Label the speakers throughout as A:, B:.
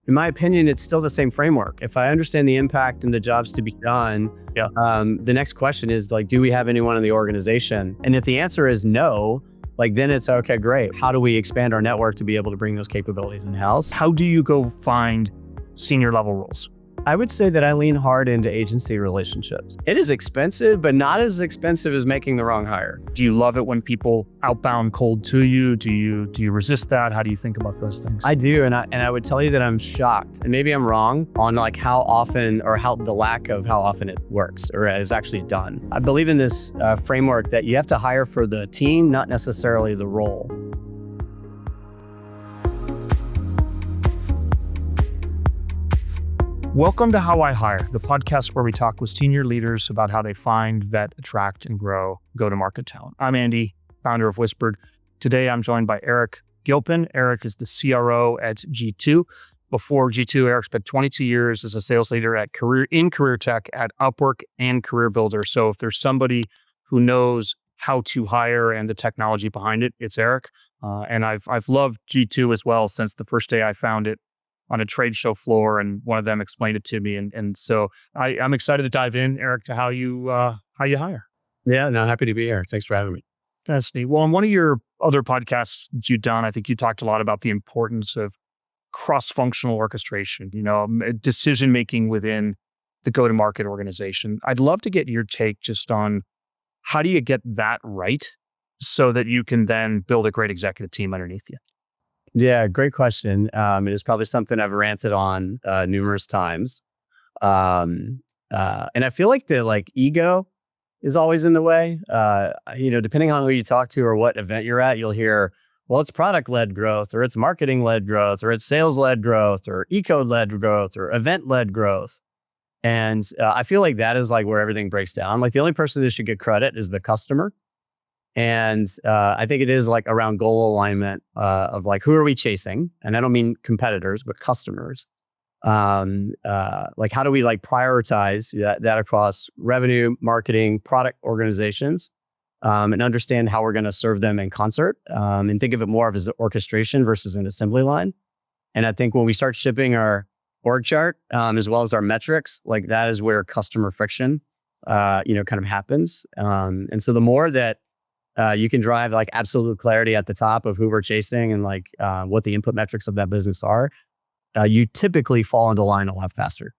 A: In my opinion, it's still the same framework. If I understand the impact and the jobs to be done, the next question is like, do we have anyone in the organization? And if the answer is no, like then it's okay, great. How do we expand our network to be able to bring those capabilities in-house?
B: How do you go find senior level roles?
A: I would say that I lean hard into agency relationships. It is expensive, but not as expensive as making the wrong hire.
B: Do you love it when people outbound cold to you? Do you resist that? How do you think about those things?
A: I do, and I would tell you that I'm shocked, and maybe I'm wrong on like how often or how the lack of how often it works or is actually done. I believe in this framework that you have to hire for the team, not necessarily the role.
B: Welcome to How I Hire, the podcast where we talk with senior leaders about how they find, vet, attract, and grow go-to-market talent. I'm Andy, founder of Whispered. Today, I'm joined by Eric Gilpin. Eric is the CRO at G2. Before G2, Eric spent 22 years as a sales leader at career tech at Upwork and Career Builder. So if there's somebody who knows how to hire and the technology behind it, it's Eric. And I've loved G2 as well since the first day I found it on a trade show floor, and one of them explained it to me. And so I'm excited to dive in, Eric, to how you hire.
A: Yeah, no, happy to be here. Thanks for having me.
B: That's neat. Well, on one of your other podcasts that you've done, I think you talked a lot about the importance of cross-functional orchestration, decision-making within the go-to-market organization. I'd love to get your take just on how do you get that right so that you can then build a great executive team underneath you?
A: Yeah, great question. It is probably something I've ranted on numerous times. And I feel like the ego is always in the way. Depending on who you talk to or what event you're at, you'll hear, well, it's product-led growth, or it's marketing-led growth, or it's sales-led growth, or eco-led growth, or event-led growth. And I feel like that is like where everything breaks down. Like the only person that should get credit is the customer. And I think it is like around goal alignment of like, who are we chasing? And I don't mean competitors, but customers. Like how do we like prioritize that across revenue, marketing, product organizations, and understand how we're going to serve them in concert, and think of it more of as an orchestration versus an assembly line. And I think when we start shipping our org chart, as well as our metrics, like that is where customer friction, kind of happens. And so the more that you can drive like absolute clarity at the top of who we're chasing and like what the input metrics of that business are, you typically fall into line a lot faster.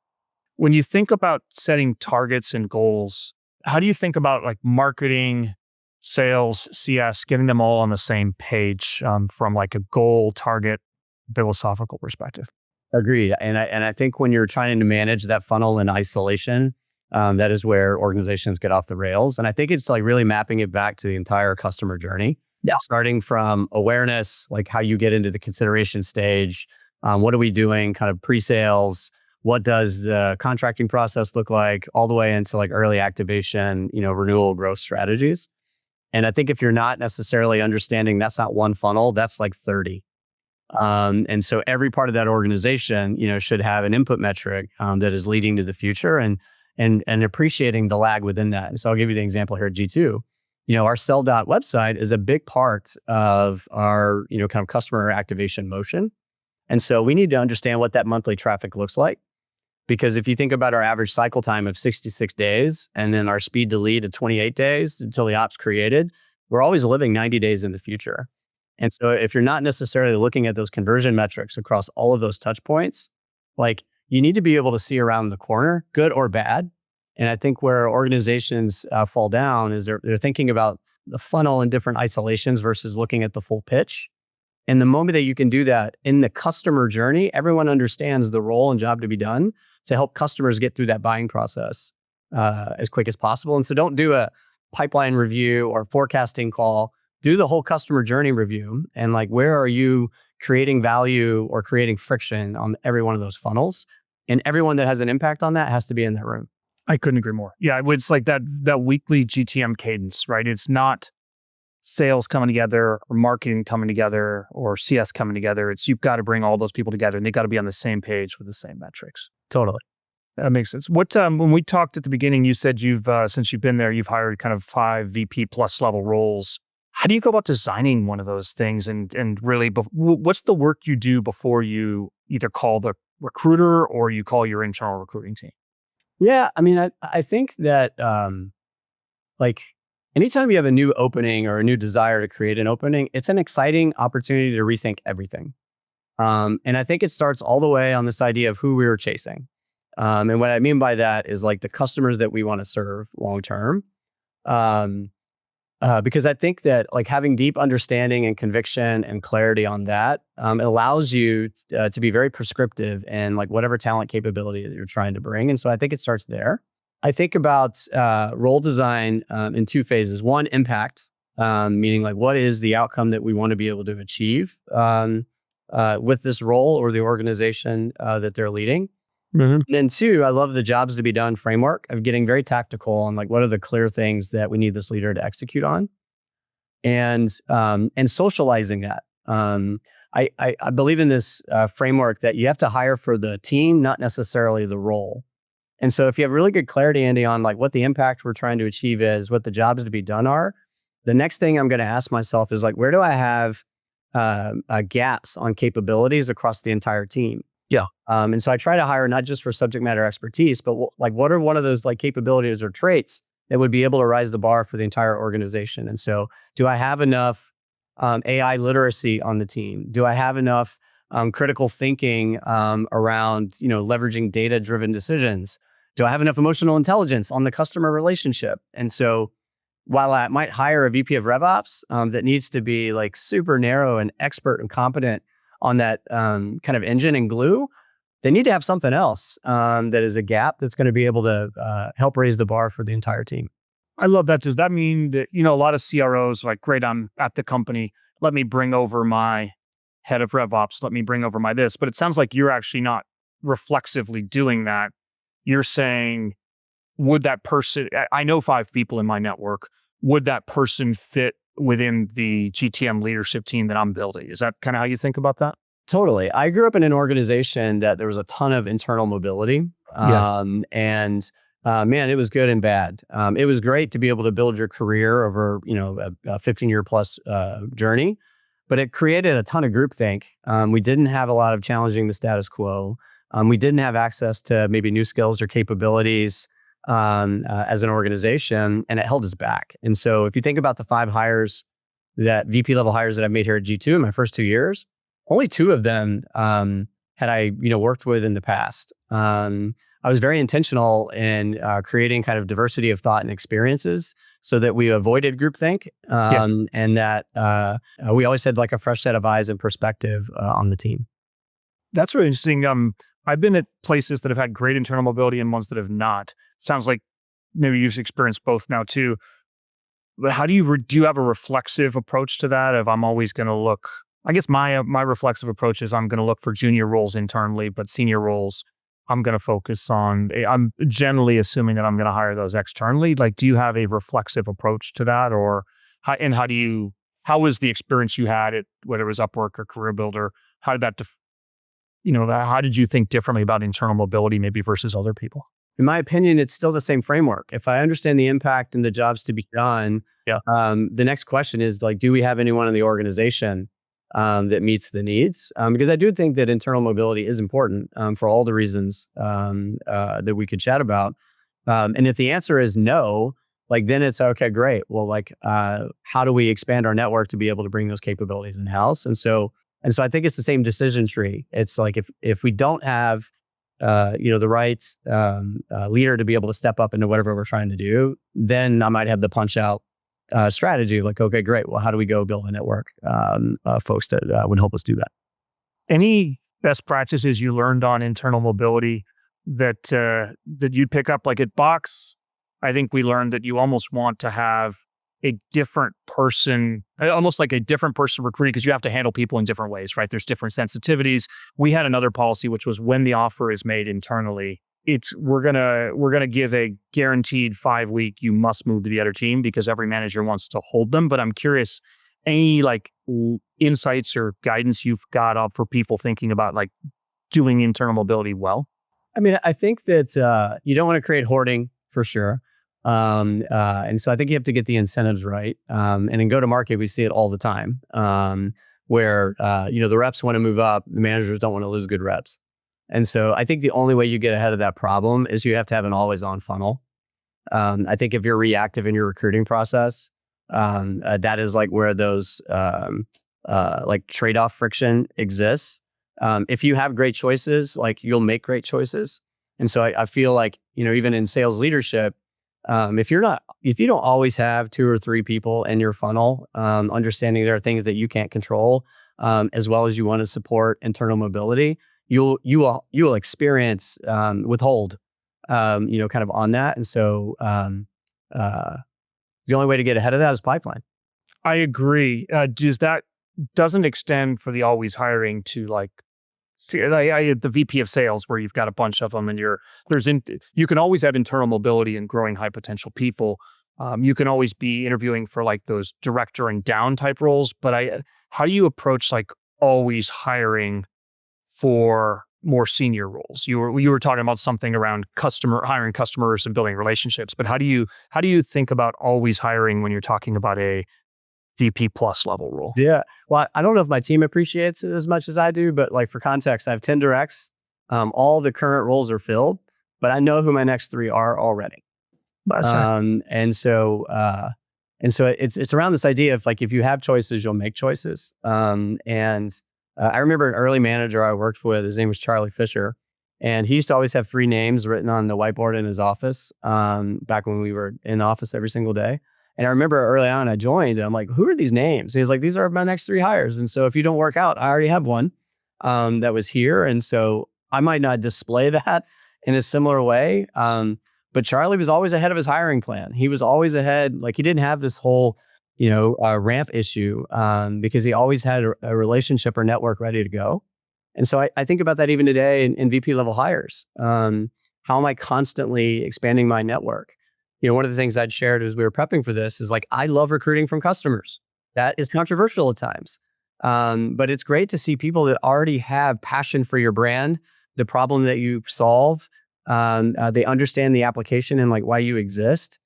B: When you think about setting targets and goals, how do you think about like marketing, sales, CS, getting them all on the same page from like a goal, target, philosophical perspective?
A: Agreed. And I think when you're trying to manage that funnel in isolation, that is where organizations get off the rails. And I think it's like really mapping it back to the entire customer journey.
B: Yeah.
A: Starting from awareness, like how you get into the consideration stage. What are we doing kind of pre-sales? What does the contracting process look like? All the way into like early activation, renewal growth strategies. And I think if you're not necessarily understanding that's not one funnel, that's like 30. And so every part of that organization, should have an input metric that is leading to the future and appreciating the lag within that. And so I'll give you the example here at G2. Our sell.dot website is a big part of our, kind of customer activation motion. And so we need to understand what that monthly traffic looks like. Because if you think about our average cycle time of 66 days and then our speed to lead at 28 days until the ops created, we're always living 90 days in the future. And so if you're not necessarily looking at those conversion metrics across all of those touch points, like you need to be able to see around the corner, good or bad. And I think where organizations fall down is they're thinking about the funnel in different isolations versus looking at the full pitch. And the moment that you can do that in the customer journey, everyone understands the role and job to be done to help customers get through that buying process as quick as possible. And so don't do a pipeline review or forecasting call. Do the whole customer journey review and like, where are you creating value or creating friction on every one of those funnels? And everyone that has an impact on that has to be in that room.
B: I couldn't agree more. Yeah, it's like that weekly GTM cadence, right? It's not sales coming together or marketing coming together or CS coming together. It's you've got to bring all those people together and they got to be on the same page with the same metrics.
A: Totally.
B: That makes sense. What when we talked at the beginning, you said you've since you've been there, you've hired kind of 5 VP plus level roles. How do you go about designing one of those things? And really, what's the work you do before you either call the recruiter or you call your internal recruiting team?
A: Yeah, I mean, I think that like anytime you have a new opening or a new desire to create an opening, it's an exciting opportunity to rethink everything. And I think it starts all the way on this idea of who we were chasing. And what I mean by that is like the customers that we want to serve long term. Um, because I think that like having deep understanding and conviction and clarity on that, it allows you to be very prescriptive in like whatever talent capability that you're trying to bring. And so I think it starts there. I think about role design in two phases. One, impact, meaning like what is the outcome that we want to be able to achieve with this role or the organization that they're leading.
B: Mm-hmm.
A: Then two, I love the jobs to be done framework of getting very tactical on like what are the clear things that we need this leader to execute on, and socializing that. I believe in this framework that you have to hire for the team, not necessarily the role. And so if you have really good clarity, Andy, on like what the impact we're trying to achieve is, what the jobs to be done are, the next thing I'm going to ask myself is like, where do I have gaps on capabilities across the entire team?
B: Yeah.
A: And so I try to hire not just for subject matter expertise, but like what are one of those like capabilities or traits that would be able to rise the bar for the entire organization? And so do I have enough AI literacy on the team? Do I have enough critical thinking around, leveraging data-driven decisions? Do I have enough emotional intelligence on the customer relationship? And so while I might hire a VP of RevOps that needs to be like super narrow and expert and competent on that kind of engine and glue, they need to have something else that is a gap that's going to be able to help raise the bar for the entire team.
B: I love that. Does that mean that, a lot of CROs like, great, I'm at the company, let me bring over my head of RevOps, let me bring over my this, but it sounds like you're actually not reflexively doing that. You're saying, would that person, I know 5 people in my network, would that person fit within the GTM leadership team that I'm building? Is that kind of how you think about that?
A: Totally. I grew up in an organization that there was a ton of internal mobility. Man, it was good and bad. It was great to be able to build your career over, a 15-year plus journey, but it created a ton of groupthink. We didn't have a lot of challenging the status quo. We didn't have access to maybe new skills or capabilities as an organization, and it held us back. And so if you think about the 5 hires, that VP level hires that I've made here at G2 in my first 2 years, only 2 of them had I worked with in the past. I was very intentional in creating kind of diversity of thought and experiences so that we avoided groupthink and that we always had like a fresh set of eyes and perspective on the team.
B: That's really interesting. I've been at places that have had great internal mobility and ones that have not. Sounds like maybe you've experienced both now too. But how do you have a reflexive approach to that? If I'm always going to look, I guess my reflexive approach is I'm going to look for junior roles internally, but senior roles I'm going to focus on. I'm generally assuming that I'm going to hire those externally. Like, do you have a reflexive approach to that, or how was the experience you had at whether it was Upwork or Career Builder? How did that how did you think differently about internal mobility maybe versus other people?
A: In my opinion, it's still the same framework. If I understand the impact and the jobs to be done, the next question is like, do we have anyone in the organization that meets the needs? Because I do think that internal mobility is important for all the reasons that we could chat about. And if the answer is no, like then it's okay, great. Well, like how do we expand our network to be able to bring those capabilities in house? And so I think it's the same decision tree. It's like if we don't have the right leader to be able to step up into whatever we're trying to do, then I might have the punch out strategy. Like, okay, great. Well, how do we go build a network of folks that would help us do that?
B: Any best practices you learned on internal mobility that you'd pick up? Like at Box, I think we learned that you almost want to have a different person, almost like a different person recruiting, because you have to handle people in different ways, right? There's different sensitivities. We had another policy, which was when the offer is made internally, we're gonna give a guaranteed 5-week, you must move to the other team because every manager wants to hold them. But I'm curious, any like insights or guidance you've got up for people thinking about like doing internal mobility well?
A: I mean, I think that you don't want to create hoarding for sure. And so I think you have to get the incentives right. And in go-to-market, we see it all the time, where, the reps want to move up, the managers don't want to lose good reps. And so I think the only way you get ahead of that problem is you have to have an always on funnel. I think if you're reactive in your recruiting process, that is like where those like trade-off friction exists. If you have great choices, like you'll make great choices. And so I feel like, even in sales leadership, if you don't always have 2 or 3 people in your funnel, understanding there are things that you can't control, as well as you want to support internal mobility, you will experience withhold, kind of on that. And so the only way to get ahead of that is pipeline.
B: I agree. Doesn't extend for the always hiring to like the VP of sales where you've got a bunch of them and you can always have internal mobility and growing high potential people. You can always be interviewing for like those director and down type roles, but how do you approach like always hiring for more senior roles? You were talking about something around hiring customers and building relationships, but how do you think about always hiring when you're talking about a VP plus level role?
A: Yeah. Well, I don't know if my team appreciates it as much as I do, but like for context, I have 10 directs. All the current roles are filled, but I know who my next 3 are already. And so it's around this idea of like, if you have choices, you'll make choices. I remember an early manager I worked with, his name was Charlie Fisher, and he used to always have 3 names written on the whiteboard in his office, back when we were in office every single day. And I remember early on I joined and I'm like, who are these names? And he's like, these are my next 3 hires. And so if you don't work out, I already have one that was here. And so I might not display that in a similar way. But Charlie was always ahead of his hiring plan. He was always ahead. Like he didn't have this whole, ramp issue, because he always had a relationship or network ready to go. And so I think about that even today in VP level hires. How am I constantly expanding my network? One of the things I'd shared as we were prepping for this is like, I love recruiting from customers. That is controversial at times. But it's great to see people that already have passion for your brand, the problem that you solve. They understand the application and like why you exist.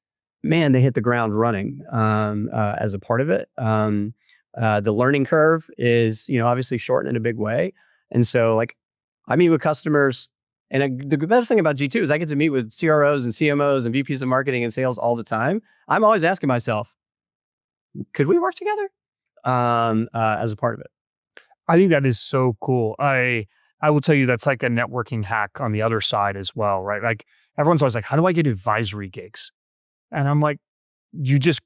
A: Man, they hit the ground running as a part of it. The learning curve is, obviously shortened in a big way. And so like I meet with customers. And the best thing about G2 is I get to meet with CROs and CMOs and VPs of marketing and sales all the time. I'm always asking myself, could we work together as a part of it?
B: I think that is so cool. I will tell you that's like a networking hack on the other side as well, right? Like everyone's always like, how do I get advisory gigs? And I'm like, you just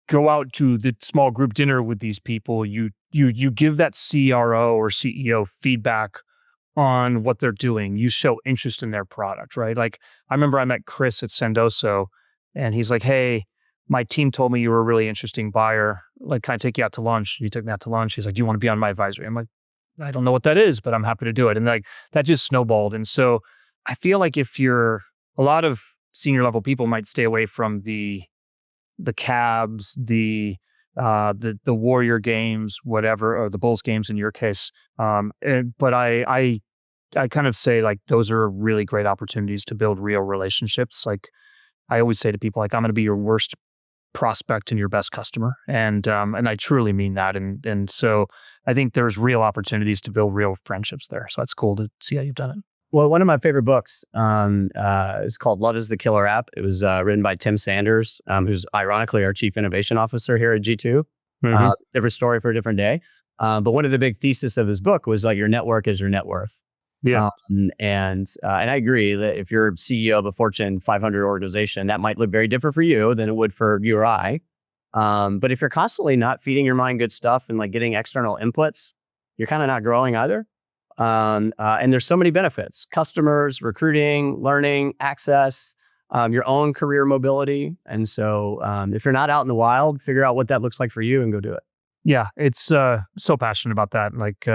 B: go out to the small group dinner with these people. You give that CRO or CEO feedback on what they're doing. You show interest in their product, right? Like I remember I met Chris at Sendoso and he's like, hey, my team told me you were a really interesting buyer. Like, can I take you out to lunch? He took me out to lunch. He's like, do you want to be on my advisory? I'm like, I don't know what that is, but I'm happy to do it. And like, that just snowballed. And so I feel like a lot of senior level people might stay away from the cabs, the Warrior games, whatever, or the Bulls games in your case. But I kind of say like those are really great opportunities to build real relationships. Like I always say to people, like I'm going to be your worst prospect and your best customer, and I truly mean that. And so I think there's real opportunities to build real friendships there. So it's cool to see how you've done it.
A: Well, one of my favorite books is called Love is the Killer App. It was written by Tim Sanders, who's ironically our chief innovation officer here at G2. Different story for a different day. But one of the big thesis of his book was like your network is your net worth.
B: Yeah.
A: And I agree that if you're CEO of a Fortune 500 organization, that might look very different for you than it would for you or I. But if you're constantly not feeding your mind good stuff and like getting external inputs, you're kind of not growing either. And there's so many benefits: customers, recruiting, learning, access, your own career mobility. And so if you're not out in the wild, figure out what that looks like for you and go do it.
B: Yeah, it's so passionate about that. Like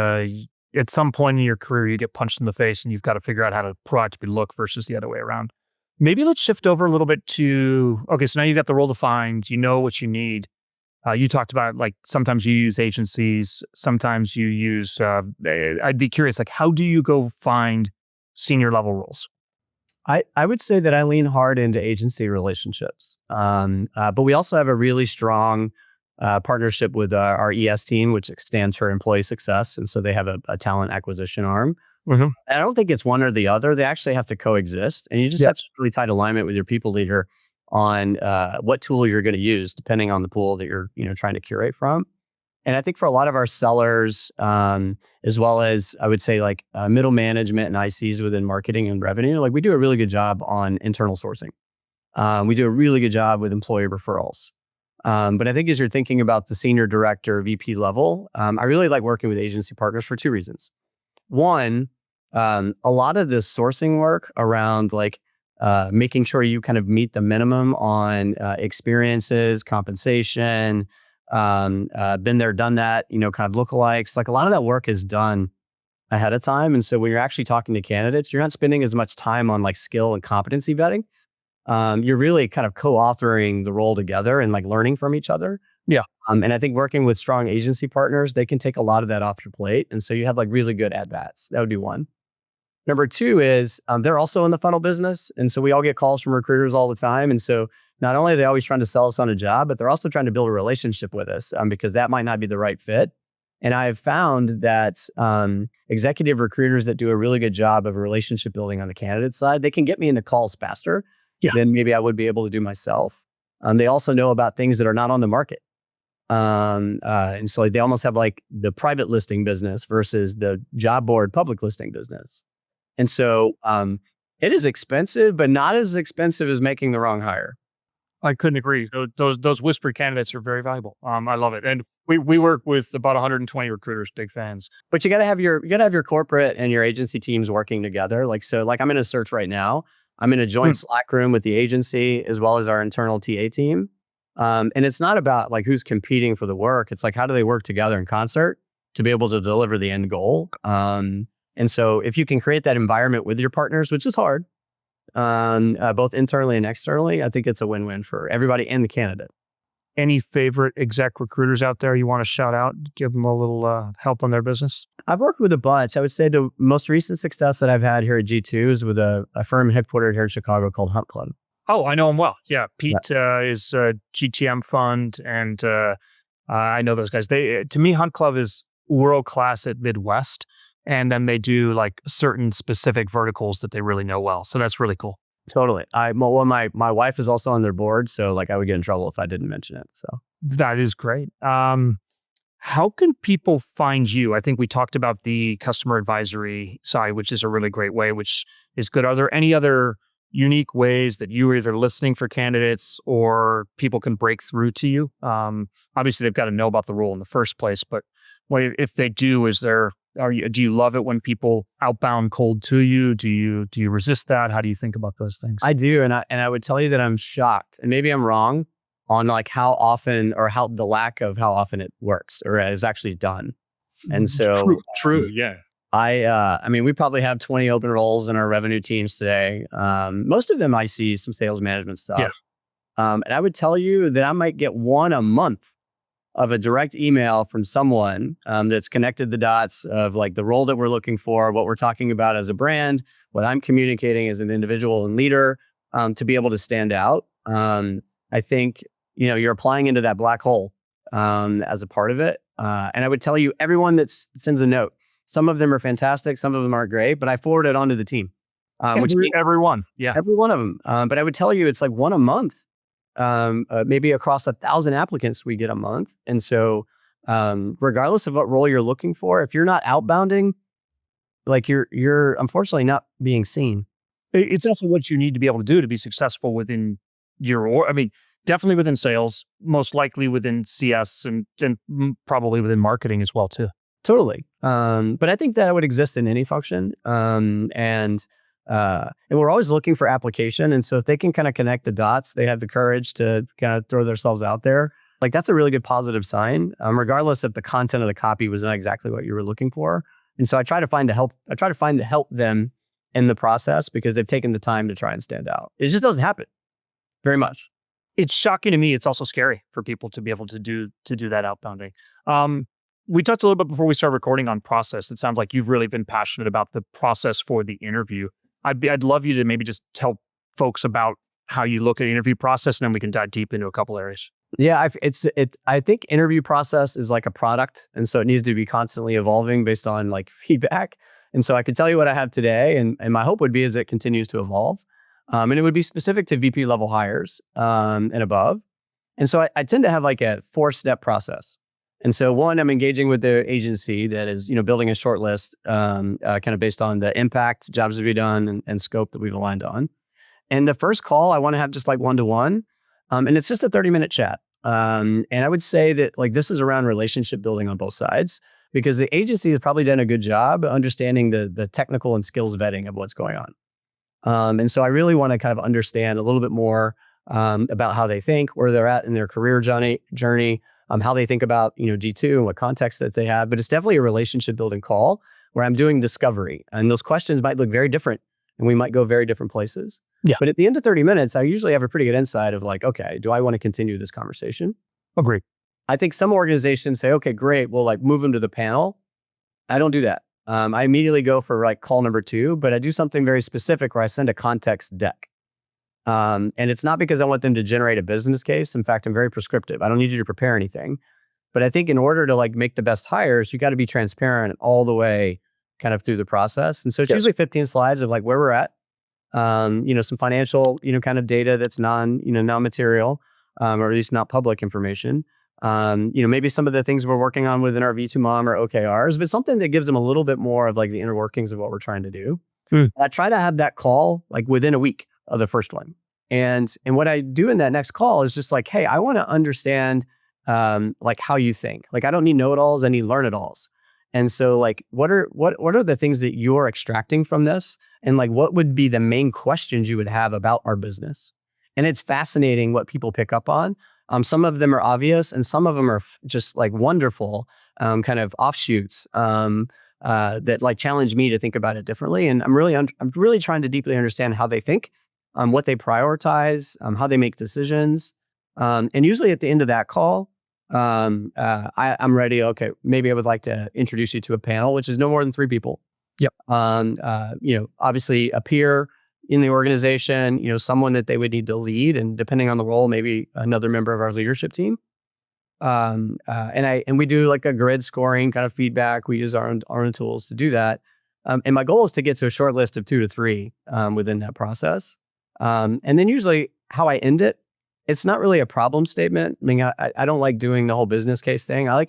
B: at some point in your career, you get punched in the face and you've got to figure out how to proactively look versus the other way around. Maybe let's shift over a little bit to, okay, so now you've got the role defined, you know what you need. You talked about like sometimes you use agencies, sometimes you use, I'd be curious, like how do you go find senior level roles?
A: I would say that I lean hard into agency relationships. But we also have a really strong partnership with our ES team, which stands for employee success. And so they have a talent acquisition arm.
B: Mhm.
A: And I don't think it's one or the other. They actually have to coexist. And you just have
B: Yes.
A: really tight alignment with your people leader on what tool you're going to use, depending on the pool that you're trying to curate from. And I think for a lot of our sellers, as well as I would say like middle management and ICs within marketing and revenue, like we do a really good job on internal sourcing. We do a really good job with employee referrals. But I think as you're thinking about the senior director, VP level, I really like working with agency partners for two reasons. One, a lot of the sourcing work around like making sure you kind of meet the minimum on experiences, compensation, been there, done that, kind of lookalikes. Like a lot of that work is done ahead of time. And so when you're actually talking to candidates, you're not spending as much time on like skill and competency vetting. You're really kind of co-authoring the role together and like learning from each other.
B: Yeah.
A: And I think working with strong agency partners, they can take a lot of that off your plate. And so you have like really good at-bats. That would be one. Number two is they're also in the funnel business. And so we all get calls from recruiters all the time. And so not only are they always trying to sell us on a job, but they're also trying to build a relationship with us because that might not be the right fit. And I've found that executive recruiters that do a really good job of relationship building on the candidate side, they can get me into calls faster than maybe I would be able to do myself. They also know about things that are not on the market. And so like, they almost have like the private listing business versus the job board public listing business. And so it is expensive, but not as expensive as making the wrong hire.
B: I couldn't agree. Those whispered candidates are very valuable. I love it. And we work with about 120 recruiters, big fans.
A: But you gotta have your corporate and your agency teams working together. Like, so like I'm in a search right now. I'm in a joint Slack room with the agency as well as our internal TA team. And it's not about like who's competing for the work. It's like, how do they work together in concert to be able to deliver the end goal? And so if you can create that environment with your partners, which is hard, both internally and externally, I think it's a win-win for everybody and the candidate.
B: Any favorite exec recruiters out there you want to shout out, give them a little help on their business?
A: I've worked with a bunch. I would say the most recent success that I've had here at G2 is with a firm headquartered here in Chicago called Hunt Club.
B: Oh, I know him well. Yeah, Pete is a GTM fund, and I know those guys. To me, Hunt Club is world-class at Midwest, and then they do like certain specific verticals that they really know well. So that's really cool.
A: Totally. My wife is also on their board, so like I would get in trouble if I didn't mention it. So
B: that is great. How can people find you? I think we talked about the customer advisory side, which is a really great way, which is good. Are there any other unique ways that you are either listening for candidates or people can break through to you? Obviously, they've got to know about the role in the first place, but if they do, do you love it when people outbound cold to you? Do you resist that? How do you think about those things?
A: I do, and I would tell you that I'm shocked, and maybe I'm wrong on like how often or how the lack of how often it works or is actually done. And so
B: true, yeah.
A: I mean, we probably have 20 open roles in our revenue teams today. Most of them I see some sales management stuff.
B: Yeah.
A: And I would tell you that I might get one a month of a direct email from someone that's connected the dots of like the role that we're looking for, what we're talking about as a brand, what I'm communicating as an individual and leader to be able to stand out. I think, you're applying into that black hole as a part of it. And I would tell you, everyone that sends a note, some of them are fantastic, some of them aren't great, but I forward it onto the team.
B: Everyone. Yeah.
A: Every one of them. But I would tell you, it's like one a month. Maybe across 1,000 applicants we get a month. And so regardless of what role you're looking for, if you're not outbounding, like you're unfortunately not being seen.
B: It's also what you need to be able to do to be successful within definitely within sales, most likely within CS and probably within marketing as well too.
A: Totally. But I think that would exist in any function. And we're always looking for application. And so if they can kind of connect the dots, they have the courage to kind of throw themselves out there. Like that's a really good positive sign, regardless if the content of the copy was not exactly what you were looking for. And so I try to find to help them in the process because they've taken the time to try and stand out. It just doesn't happen very much.
B: It's shocking to me. It's also scary for people to be able to do that outbounding. We talked a little bit before we started recording on process. It sounds like you've really been passionate about the process for the interview. I'd love you to maybe just tell folks about how you look at the interview process, and then we can dive deep into a couple areas.
A: Yeah, I think interview process is like a product, and so it needs to be constantly evolving based on like feedback. And so I could tell you what I have today, and my hope would be as it continues to evolve. And it would be specific to VP level hires and above. And so I tend to have like a 4-step process. And so one, I'm engaging with the agency that is, building a short list kind of based on the impact, jobs to be done, and scope that we've aligned on. And the first call, I want to have just like one-to-one. And it's just a 30-minute chat. And I would say that like this is around relationship building on both sides, because the agency has probably done a good job understanding the technical and skills vetting of what's going on. And so I really want to kind of understand a little bit more about how they think, where they're at in their career journey, how they think about, D2 and what context that they have. But it's definitely a relationship building call where I'm doing discovery. And those questions might look very different and we might go very different places.
B: Yeah.
A: But at the end of 30 minutes, I usually have a pretty good insight of like, okay, do I want to continue this conversation?
B: Agree.
A: I think some organizations say, okay, great, we'll like move them to the panel. I don't do that. I immediately go for like call number 2, but I do something very specific where I send a context deck. And it's not because I want them to generate a business case. In fact, I'm very prescriptive. I don't need you to prepare anything. But I think in order to like make the best hires, you got to be transparent all the way kind of through the process. And so it's usually 15 slides of like where we're at, some financial, kind of data that's non-material, or at least not public information. Maybe some of the things we're working on within our V2 Mom or OKRs, but something that gives them a little bit more of like the inner workings of what we're trying to do. I try to have that call like within a week of the first one. And what I do in that next call is just like, hey, I want to understand like how you think. Like I don't need know-it-alls, I need learn-it-alls. And so like what are the things that you're extracting from this? And like what would be the main questions you would have about our business? And it's fascinating what people pick up on. Some of them are obvious and some of them are just like wonderful kind of offshoots that like challenge me to think about it differently. And I'm really trying to deeply understand how they think, what they prioritize, how they make decisions. And usually at the end of that call, I'm ready. Okay, maybe I would like to introduce you to a panel, which is no more than 3 people.
B: Yep.
A: Obviously a peer in the organization, someone that they would need to lead, and depending on the role, maybe another member of our leadership team. And we do like a grid scoring kind of feedback. We use our own tools to do that. And my goal is to get to a short list of 2 to 3 within that process. And then usually how I end it, it's not really a problem statement. I mean, I don't like doing the whole business case thing. I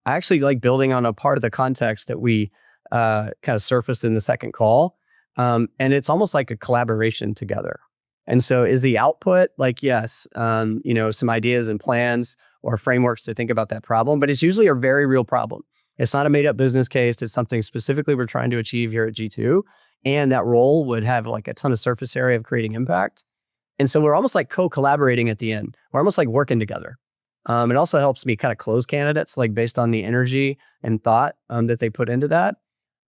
A: actually like building on a part of the context that we kind of surfaced in the second call. And it's almost like a collaboration together. And so is the output like, yes, some ideas and plans or frameworks to think about that problem, but it's usually a very real problem. It's not a made up business case. It's something specifically we're trying to achieve here at G2. And that role would have like a ton of surface area of creating impact. And so we're almost like co-collaborating at the end. We're almost like working together. It also helps me kind of close candidates, like based on the energy and thought that they put into that.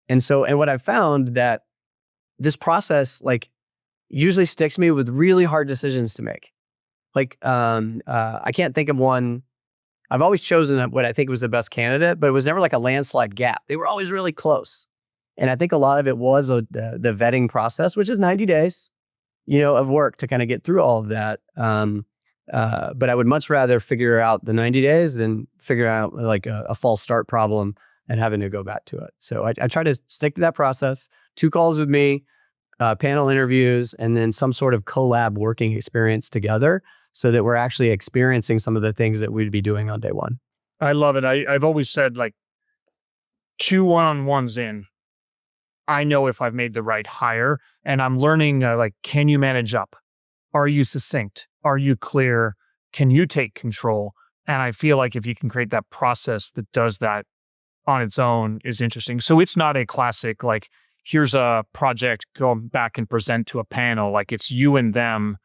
A: And what I've found that this process like usually sticks me with really hard decisions to make. Like I can't think of one. I've always chosen what I think was the best candidate, but it was never like a landslide gap. They were always really close. And I think a lot of it was the vetting process, which is 90 days, of work to kind of get through all of that. But I would much rather figure out the 90 days than figure out like a false start problem and having to go back to it. So I try to stick to that process. 2 calls with me, panel interviews, and then some sort of collab working experience together so that we're actually experiencing some of the things that we'd be doing on day one.
B: I love it. I've always said like 2 one-on-ones in, I know if I've made the right hire, and I'm learning like, can you manage up? Are you succinct? Are you clear? Can you take control? And I feel like if you can create that process that does that on its own is interesting. So it's not a classic, like, here's a project, go back and present to a panel. Like it's you and them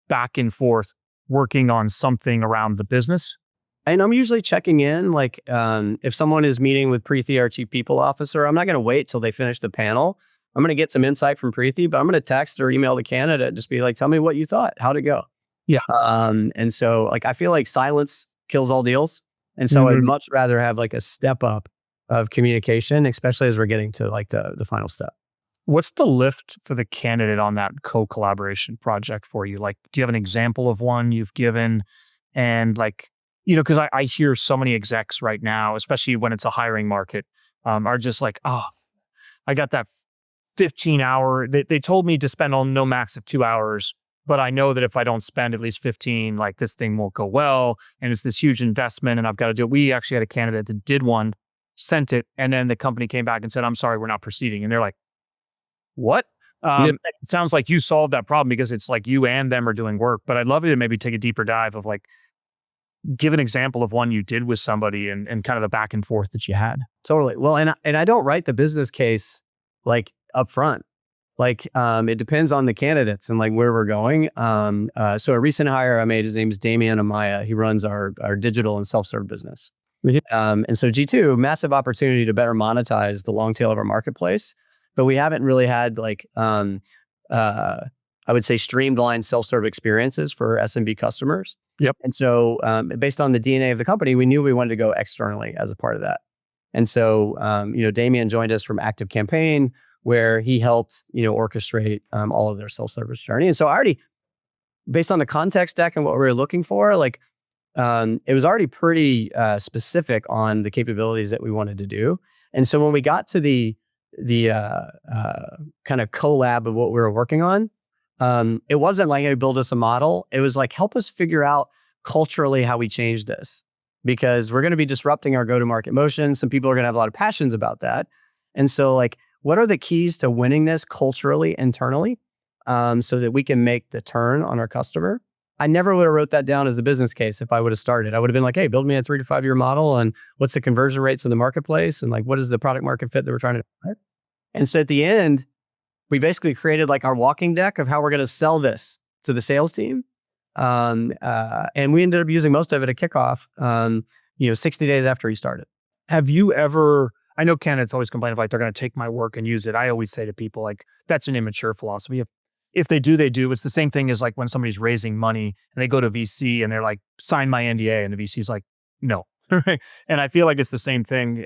B: back and forth working on something around the business.
A: And I'm usually checking in, like if someone is meeting with Preeti, our chief people officer, I'm not going to wait till they finish the panel. I'm going to get some insight from Preeti, but I'm going to text or email the candidate, just be like, tell me what you thought, how'd it go?
B: Yeah.
A: And so like, I feel like silence kills all deals. And so I'd much rather have like a step up of communication, especially as we're getting to like the final step.
B: What's the lift for the candidate on that co-collaboration project for you? Like, do you have an example of one you've given? And like, because I hear so many execs right now, especially when it's a hiring market, are just like, I got that 15 hour, they told me to spend on no max of 2 hours, but I know that if I don't spend at least 15, like this thing won't go well. And it's this huge investment and I've got to do it. We actually had a candidate that did one, sent it, and then the company came back and said, I'm sorry, we're not proceeding. And they're like, what?
A: Yeah.
B: It sounds like you solved that problem because it's like you and them are doing work, but I'd love you to maybe take a deeper dive of like, give an example of one you did with somebody and kind of the back and forth that you had.
A: Totally. Well, and I don't write the business case like up front. Like it depends on the candidates and like where we're going. So a recent hire I made, his name is Damian Amaya. He runs our digital and self-serve business. And so G2, massive opportunity to better monetize the long tail of our marketplace, but we haven't really had like I would say streamlined self-serve experiences for SMB customers.
B: Yep.
A: And so based on the DNA of the company, we knew we wanted to go externally as a part of that. And so Damian joined us from Active Campaign, where he helped orchestrate all of their self-service journey. And so I already, based on the context deck and what we were looking for, like it was already pretty specific on the capabilities that we wanted to do. And so when we got to the kind of collab of what we were working on, it wasn't like, hey, build us a model. It was like, help us figure out culturally how we change this, because we're going to be disrupting our go-to-market motion. Some people are going to have a lot of passions about that. And so like, what are the keys to winning this culturally, internally, so that we can make the turn on our customer? I never would have wrote that down as a business case if I would have started. I would have been like, hey, build me a 3 to 5 year model and what's the conversion rates in the marketplace and like, what is the product market fit that we're trying to drive? And so at the end, we basically created like our walking deck of how we're going to sell this to the sales team. And we ended up using most of it at kickoff, 60 days after he started.
B: Have you ever, I know candidates always complain of like, they're going to take my work and use it. I always say to people like, that's an immature philosophy. If they do, they do. It's the same thing as like when somebody's raising money and they go to VC and they're like, sign my NDA. And the VC's like, no. And I feel like it's the same thing.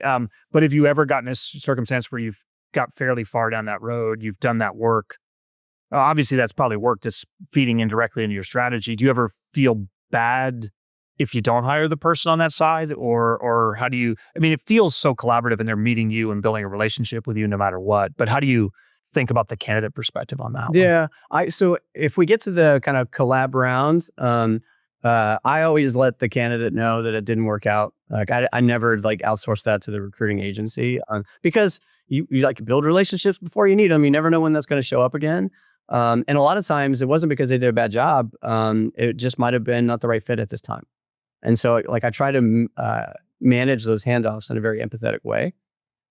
B: But have you ever gotten a circumstance where you've got fairly far down that road, you've done that work? Obviously, that's probably work that's feeding indirectly into your strategy. Do you ever feel bad if you don't hire the person on that side? Or how do you, I mean, it feels so collaborative and they're meeting you and building a relationship with you no matter what. But how do you think about the candidate perspective on that one?
A: Yeah. So if we get to the kind of collab round, I always let the candidate know that it didn't work out. Like I never like outsourced that to the recruiting agency because you like build relationships before you need them. You never know when that's going to show up again. And a lot of times it wasn't because they did a bad job. It just might've been not the right fit at this time. And so like I try to manage those handoffs in a very empathetic way.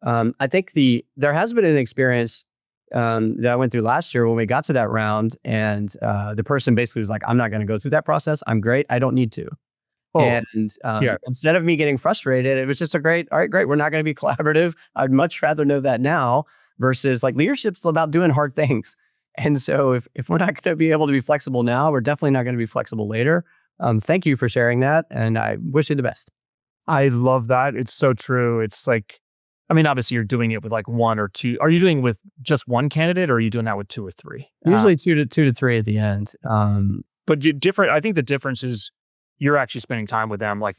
A: I think there has been an experience that I went through last year when we got to that round and the person basically was like, I'm not going to go through that process. I'm great. I don't need to. Oh, and instead of me getting frustrated, it was just all right, great. We're not going to be collaborative. I'd much rather know that now versus like leadership's about doing hard things. And so if we're not going to be able to be flexible now, we're definitely not going to be flexible later. Thank you for sharing that. And I wish you the best.
B: I love that. It's so true. It's like, I mean, obviously you're doing it with like one or two. Are you doing it with just one candidate or are you doing that with 2 or 3?
A: Usually two to three at the end.
B: But I think the difference is you're actually spending time with them. Like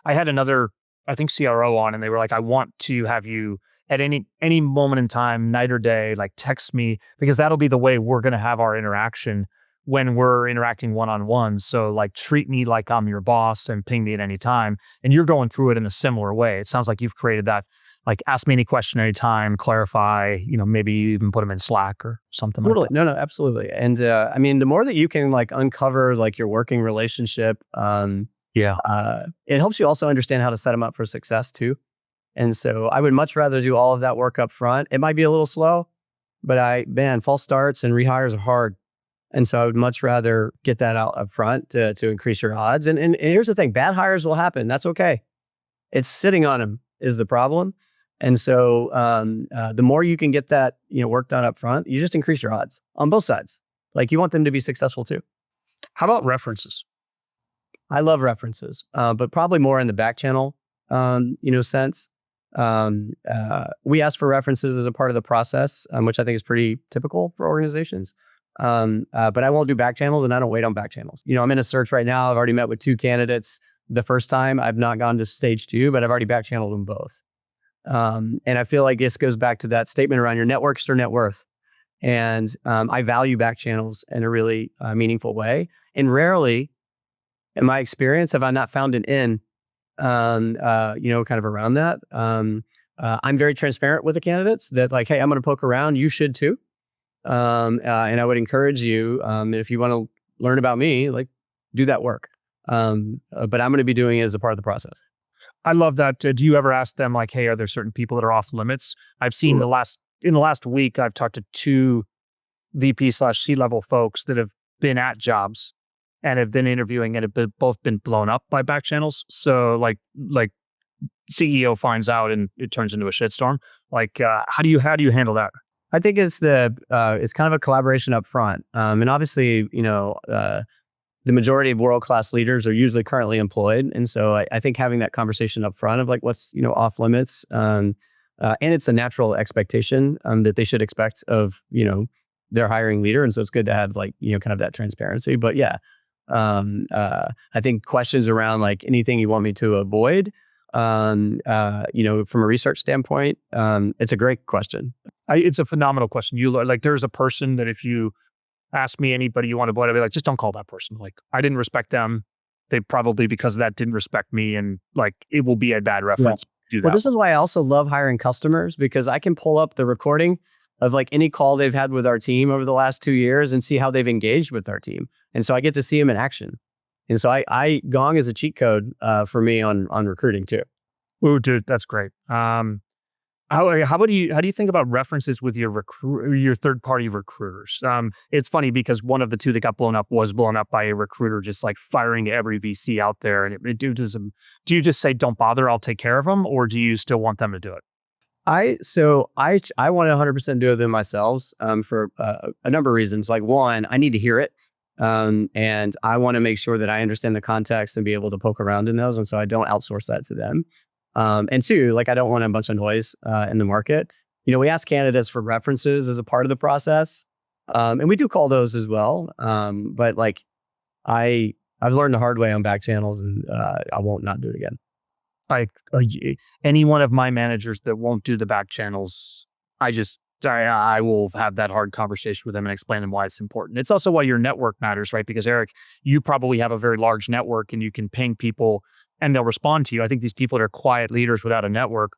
B: I had another, I think CRO on and they were like, I want to have you at any moment in time, night or day, like text me because that'll be the way we're going to have our interaction when we're interacting one-on-one. So like treat me like I'm your boss and ping me at any time. And you're going through it in a similar way. It sounds like you've created that. Like ask me any question anytime, clarify, maybe you even put them in Slack or something like that.
A: No, absolutely. And I mean, the more that you can like uncover like your working relationship, it helps you also understand how to set them up for success too. And so I would much rather do all of that work up front. It might be a little slow, but false starts and rehires are hard. And so I would much rather get that out up front to increase your odds. And here's the thing, bad hires will happen. That's okay. It's sitting on them is the problem. And so the more you can get that work done up front, you just increase your odds on both sides. Like you want them to be successful too.
B: How about references?
A: I love references, but probably more in the back channel, sense. We ask for references as a part of the process, which I think is pretty typical for organizations. But I won't do back channels and I don't wait on back channels. I'm in a search right now. I've already met with 2 candidates. The first time I've not gone to stage 2, but I've already back channeled them both. And I feel like this goes back to that statement around your network's your net worth. And I value back channels in a really meaningful way. And rarely, in my experience, have I not found an in, kind of around that. I'm very transparent with the candidates that like, hey, I'm going to poke around. You should too. And I would encourage you, if you want to learn about me, like do that work. But I'm going to be doing it as a part of the process.
B: I love that. Do you ever ask them like, hey, are there certain people that are off limits? I've seen in the last week, I've talked to 2 VP/C-level folks that have been at jobs and have been interviewing and have both been blown up by back channels. So like CEO finds out and it turns into a shitstorm. Like, how do you handle that?
A: I think it's it's kind of a collaboration up front. And obviously, the majority of world-class leaders are usually currently employed. And so I think having that conversation up front of like, what's, off limits, and it's a natural expectation that they should expect of, their hiring leader. And so it's good to have like, kind of that transparency. But yeah, I think questions around like anything you want me to avoid, from a research standpoint, it's a great question.
B: It's a phenomenal question. Like, there's a person that if you ask me anybody you want to avoid, I'd be like, just don't call that person. Like, I didn't respect them. They probably, because of that, didn't respect me. And like, it will be a bad reference. Do that.
A: Well, this is why I also love hiring customers, because I can pull up the recording of like any call they've had with our team over the last 2 years and see how they've engaged with our team. And so I get to see them in action. And so Gong is a cheat code for me on recruiting too.
B: Oh, dude, that's great. How do you think about references with your third party recruiters? It's funny because one of the 2 that got blown up was blown up by a recruiter just like firing every VC out there. And do you just say don't bother, I'll take care of them, or do you still want them to do it?
A: I want to 100% do them myself for a number of reasons. Like one, I need to hear it. And I want to make sure that I understand the context and be able to poke around in those. And so I don't outsource that to them. And 2, like I don't want a bunch of noise in the market. We ask candidates for references as a part of the process. And we do call those as well. But like I've learned the hard way on back channels, and I won't not do it again.
B: Like any one of my managers that won't do the back channels, I will have that hard conversation with them and explain them why it's important. It's also why your network matters, right? Because Eric, you probably have a very large network and you can ping people and they'll respond to you. I think these people that are quiet leaders without a network,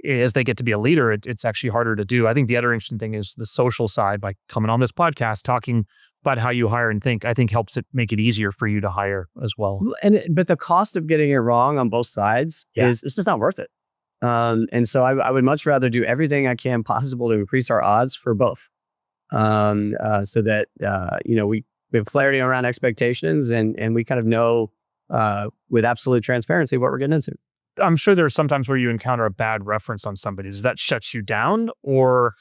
B: as they get to be a leader, it's actually harder to do. I think the other interesting thing is the social side. By coming on this podcast, talking about how you hire and think, I think helps it make it easier for you to hire as well.
A: But the cost of getting it wrong on both sides is it's just not worth it. And so I would much rather do everything I can possible to increase our odds for both, so that we have clarity around expectations and we kind of know with absolute transparency what we're getting into.
B: I'm sure there are some times where you encounter a bad reference on somebody. Does that shut you down, or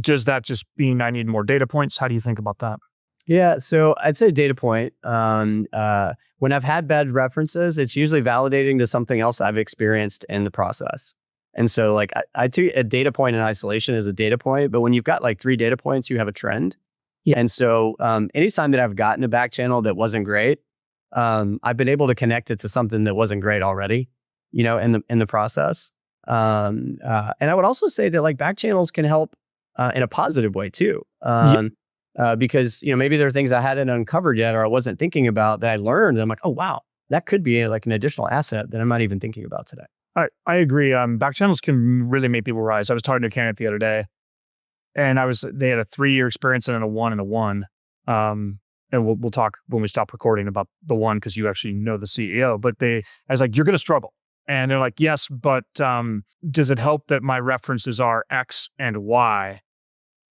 B: does that just mean I need more data points? How do you think about that?
A: Yeah, so I'd say data point. When I've had bad references, it's usually validating to something else I've experienced in the process. And so like I take a data point in isolation as a data point, but when you've got like 3 data points, you have a trend. Yeah. And so anytime that I've gotten a back channel that wasn't great, I've been able to connect it to something that wasn't great already, in the process. And I would also say that like back channels can help in a positive way too. Because, maybe there are things I hadn't uncovered yet or I wasn't thinking about that I learned. And I'm like, oh, wow, that could be like an additional asset that I'm not even thinking about today.
B: I agree. Back channels can really make people rise. I was talking to a candidate the other day, and they had a 3-year experience and a 1 and a 1. And we'll talk when we stop recording about the 1 because you actually know the CEO. But I was like, you're going to struggle. And they're like, yes, but does it help that my references are X and Y?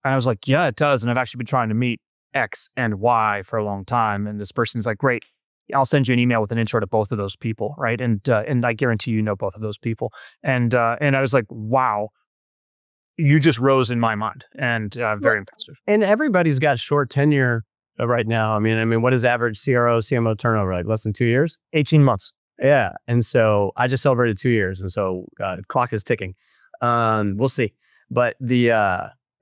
B: And I was like, yeah, it does. And I've actually been trying to meet X and Y for a long time. And this person's like, great, I'll send you an email with an intro to both of those people, right? And I guarantee you know both of those people. And I was like, wow, you just rose in my mind, and very impressive.
A: And everybody's got short tenure right now. I mean, what is average CRO, CMO turnover? Like less than 2 years?
B: 18 months.
A: Yeah. And so I just celebrated 2 years. And so clock is ticking. We'll see. But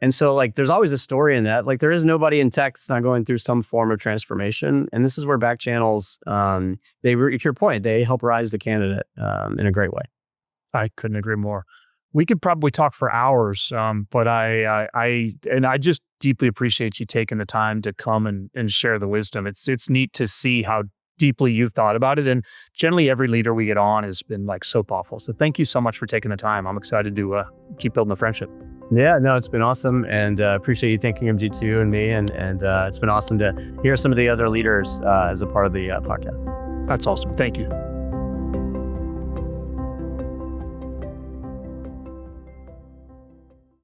A: and so like, there's always a story in that. Like there is nobody in tech that's not going through some form of transformation. And this is where back channels, to your point, they help rise the candidate in a great way.
B: I couldn't agree more. We could probably talk for hours, but I just deeply appreciate you taking the time to come and share the wisdom. It's neat to see how deeply you've thought about it. And generally every leader we get on has been like so thoughtful. So thank you so much for taking the time. I'm excited to keep building the friendship.
A: Yeah, no, it's been awesome, and appreciate you thinking of G2 and me, and it's been awesome to hear some of the other leaders as a part of the podcast.
B: That's awesome. Thank you.